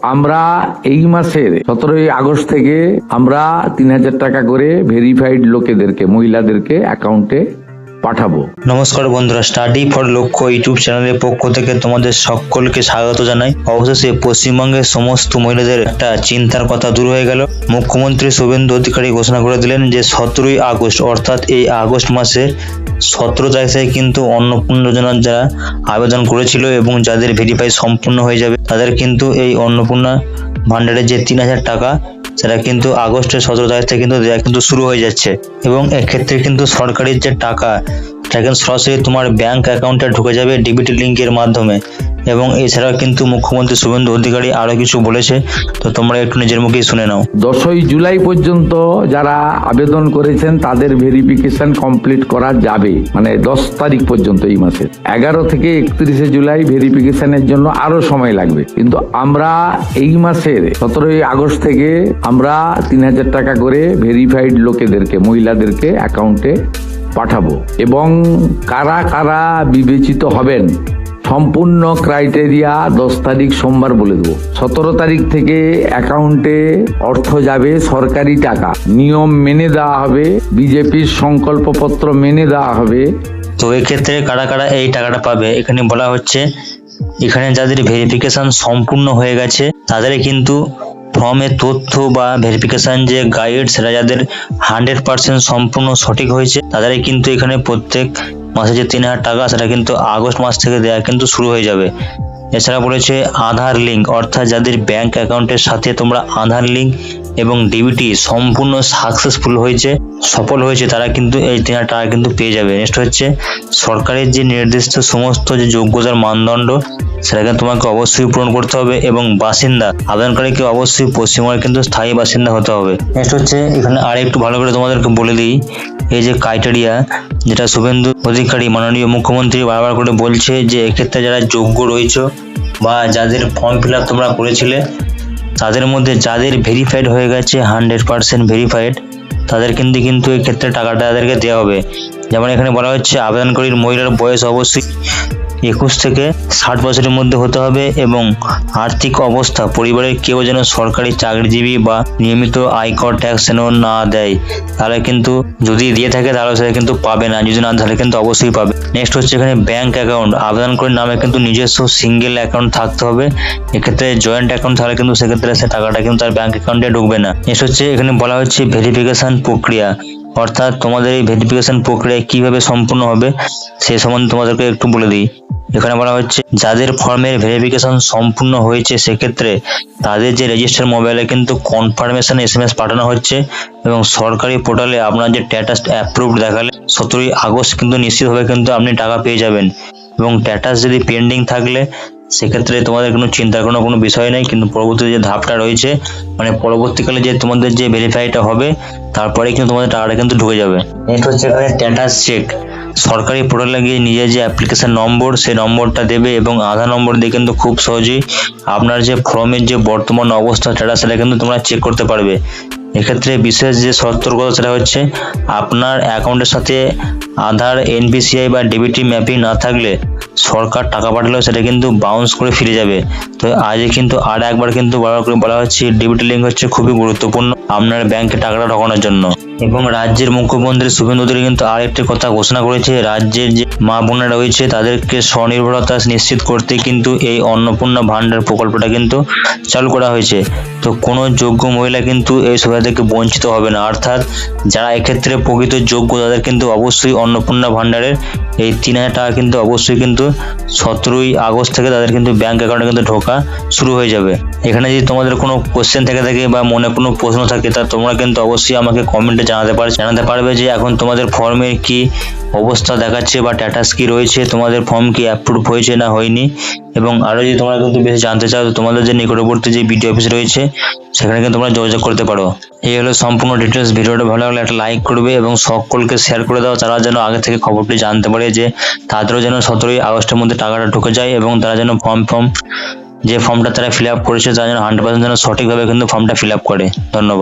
আমরা এই মাসের 17 আগস্ট থেকে আমরা 3000 টাকা করে ভেরিফাইড লোকেদেরকে, মহিলাদেরকে অ্যাকাউন্টে পাঠাবো। নমস্কার বন্ধুরা, স্টাডি ফর লক্ষ্য ইউটিউব চ্যানেলের পক্ষ থেকে তোমাদের সকলকে স্বাগত জানাই। অবশেষে পশ্চিমবঙ্গের সমস্ত মহিলাদের একটা চিন্তার কথা দূর হয়ে গেল। মুখ্যমন্ত্রী শুভেন্দু অধিকারী ঘোষণা করে দিলেন যে 17 আগস্ট অর্থাৎ এই আগস্ট মাসে 17 তারিখে কিন্তু অন্নপূর্ণা যোজনার যারা আবেদন করেছিল এবং যাদের ভেরিফাই সম্পূর্ণ হয়ে যাবে তাদের কিন্তু এই অন্নপূর্ণা ভান্ডারের যে 3000 টাকা সেটা কিন্তু আগস্টের 17 তারিখ থেকে কিন্তু দেওয়া কিন্তু শুরু হয়ে যাচ্ছে। এবং এক্ষেত্রে কিন্তু সরকারি যে টাকা সেটা কিন্তু সরাসরি তোমার ব্যাংক অ্যাকাউন্টে ঢুকে যাবে ডিবিটি লিঙ্কের মাধ্যমে। এবং এছাড়াও কিন্তু মুখ্যমন্ত্রী শুভেন্দু অধিকারী আরো কিছু বলেছে, তো তোমরা একটু নিজের মুখেই শুনে নাও। 10 জুলাই পর্যন্ত যারা আবেদন করেছেন তাদের ভেরিফিকেশন কমপ্লিট করা যাবে, মানে 10 তারিখ পর্যন্ত এই মাসের। 11 থেকে 31 জুলাই ভেরিফিকেশনের জন্য আরো সময় লাগবে। কিন্তু আমরা এই মাসের 17 আগস্ট থেকে আমরা 3000 টাকা করে ভেরিফাইড লোকেদেরকে, মহিলাদেরকে অ্যাকাউন্টে পাঠাবো। এবং কারা কারা বিবেচিত হবেন সম্পূর্ণ ক্রাইটেরিয়া 10 তারিখ সোমবার বলে দেবো। 17 তারিখ থেকে অ্যাকাউন্টে অর্থ যাবে, সরকারি টাকা, নিয়ম মেনে দেওয়া হবে, বিজেপির সংকল্পপত্র মেনে দেওয়া হবে। তো এক্ষেত্রে কারা কারা এই টাকাটা পাবে এখানে বলা হচ্ছে, এখানে যাদের ভেরিফিকেশন সম্পূর্ণ হয়ে গেছে তাদের কিন্তু ফর্মের তথ্য বা ভেরিফিকেশন যে গাইড সেটা যাদের 100% সম্পূর্ণ সঠিক হয়েছে তাদের কিন্তু এখানে প্রত্যেক মাসে যে 3000 টাকা সেটা কিন্তু আগস্ট মাস থেকে দেওয়া কিন্তু শুরু হয়ে যাবে। এছাড়া বলেছে আধার লিঙ্ক, অর্থাৎ যাদের ব্যাংক অ্যাকাউন্টের সাথে তোমরা আধার লিঙ্ক এবং ডিবিটি সম্পূর্ণ সাকসেসফুল হয়েছে, সফল হয়েছে, তারা কিন্তু এই 3000 টাকা কিন্তু পেয়ে যাবে। নেক্সট হচ্ছে সরকারের যে নির্দিষ্ট সমস্ত যে যোগ্যতার মানদণ্ড সেটাকে তোমাকে অবশ্যই পূরণ করতে হবে এবং বাসিন্দা আবেদনকারীকে অবশ্যই পশ্চিমবঙ্গের কিন্তু স্থায়ী বাসিন্দা হতে হবে। নেক্সট হচ্ছে এখানে আর একটু ভালো করে তোমাদেরকে বলে দিই, এই যে ক্রাইটেরিয়া যেটা শুভেন্দু অধিকারী মাননীয় মুখ্যমন্ত্রী বারবার করে বলছে যে এক্ষেত্রে যারা যোগ্য রয়েছে বা যাদের ফর্ম ফিল আপ তোমরা করেছিলে তাদের মধ্যে যাদের ভেরিফাইড হয়ে গেছে 100% ভেরিফাইড তাদের কিন্তু এক্ষেত্রে টাকাটা তাদেরকে দেওয়া হবে। যেমন এখানে বলা হচ্ছে আবেদনকারীর মহিলার বয়স অবশ্যই 21 থেকে 60 বছরের মধ্যে হতে হবে এবং আর্থিক অবস্থা পরিবারের কেউ যেন সরকারি চাকরিজীবী বা নিয়মিত আয়কর ট্যাক্স যেন না দেয়, তাহলে কিন্তু যদি দিয়ে থাকে তাহলে সেটা কিন্তু পাবে না, যদি না তাহলে কিন্তু অবশ্যই পাবে। নেক্সট হচ্ছে এখানে ব্যাংক অ্যাকাউন্ট, আবেদনকারীর নামে কিন্তু নিজস্ব সিঙ্গেল অ্যাকাউন্ট থাকতে হবে। এক্ষেত্রে জয়েন্ট অ্যাকাউন্ট থাকলে কিন্তু সেক্ষেত্রে সে টাকাটা কিন্তু তার ব্যাংক অ্যাকাউন্টে ঢুকবে না। নেক্সট হচ্ছে এখানে বলা হচ্ছে ভেরিফিকেশন প্রক্রিয়া, অর্থাৎ তোমাদের এই ভেরিফিকেশন প্রক্রিয়া কিভাবে সম্পূর্ণ হবে সে সম্বন্ধে তোমাদেরকে একটু বলে দিই। এখানে বলা হচ্ছে যাদের ফর্মের ভেরিফিকেশন সম্পূর্ণ হয়েছে সেক্ষেত্রে তাদের যে রেজিস্টার মোবাইলে কিন্তু কনফার্মেশন SMS পাঠানো হচ্ছে এবং সরকারি পোর্টালে আপনার যে স্ট্যাটাস অ্যাপ্রুভড দেখালে 17 আগস্ট কিন্তু নিশ্চিতভাবে কিন্তু আপনি টাকা পেয়ে যাবেন। এবং স্ট্যাটাস যদি পেন্ডিং থাকলে সেক্ষেত্রে তোমাদের কোনো চিন্তার কোনো বিষয় নেই, কিন্তু পরবর্তী যে ধাপটা রয়েছে মানে পরবর্তীকালে যে তোমাদের যে ভেরিফাইটা হবে তারপরে কিন্তু তোমাদের টাকাটা কিন্তু ঢুকে যাবে। নেক্সট হচ্ছে এখানে স্ট্যাটাস চেক, সরকারি পোর্টালে গিয়ে নিজের যে অ্যাপ্লিকেশন নম্বর সেই নম্বরটা দেবে এবং আধার নম্বর দিয়ে কিন্তু খুব সহজেই আপনার যে ফর্মের যে বর্তমান অবস্থা স্ট্যাটাস সেটা কিন্তু তোমরা চেক করতে পারবে। এক্ষেত্রে বিশেষ যে সতর্কতা সেটা হচ্ছে আপনার অ্যাকাউন্টের সাথে আধার, NPCI বা ডিবিটি ম্যাপিং না থাকলে সরকার টাকা পাঠালেও সেটা কিন্তু বাউন্স করে ফিরে যাবে। তো আজ কিন্তু আর একবার কিন্তু বারবার করে বলা হচ্ছে ডিবিটি লিঙ্ক হচ্ছে খুবই গুরুত্বপূর্ণ আপনার ব্যাংকে টাকাটা ঢোকানোর জন্য। এবং রাজ্যের মুখ্যমন্ত্রী শুভেন্দু অধিকারী কিন্তু আরেকটি কথা ঘোষণা করেছে, রাজ্যের যে মা বোনেরা রয়েছে তাদেরকে স্বনির্ভরতা নিশ্চিত করতে কিন্তু এই অন্নপূর্ণা ভান্ডার প্রকল্পটা কিন্তু চালু করা হয়েছে। তো কোনো যোগ্য মহিলা কিন্তু এই সুবিধা থেকে বঞ্চিত হবে না, অর্থাৎ যারা এক্ষেত্রে প্রকৃত যোগ্য তাদের কিন্তু অবশ্যই অন্নপূর্ণা ভান্ডারের এই 3000 টাকা কিন্তু অবশ্যই কিন্তু 17 আগস্ট থেকে তাদের কিন্তু ব্যাংক অ্যাকাউন্টে কিন্তু ঢোকা শুরু হয়ে যাবে। এখানে যদি তোমাদের কোনো কোশ্চেন থেকে থাকে বা মনে কোনো প্রশ্ন থাকে তা তোমরা কিন্তু অবশ্যই আমাকে কমেন্টে জানাতে পারবে যে এখন তোমাদের ফর্মের কি অবস্থা দেখাচ্ছে বা স্ট্যাটাস কি রয়েছে, তোমাদের ফর্ম কি অ্যাপ্রুভ হয়েছে না হয়নি। এবং আরো যদি তোমরা কিন্তু বেশি জানতে চাও তো তোমাদের যে নিকটবর্তী যে বিডিও অফিস রয়েছে সেখানে কিন্তু তোমরা যোগাযোগ করতে পারো। এই হলো সম্পূর্ণ ডিটেলস। ভিডিওটা ভালো লাগলে একটা লাইক করবে এবং সকলকে শেয়ার করে দাও, তারা যেন আগে থেকে খবরটি জানতে পারে যে তাদেরও যেন 17 আগস্টের মধ্যে টাকাটা ঢুকে যায় এবং তারা যেন ফর্মটা তারা ফিল আপ করেছে তারা যেন 100% যেন সঠিকভাবে কিন্তু ফর্মটা ফিল আপ করে। ধন্যবাদ।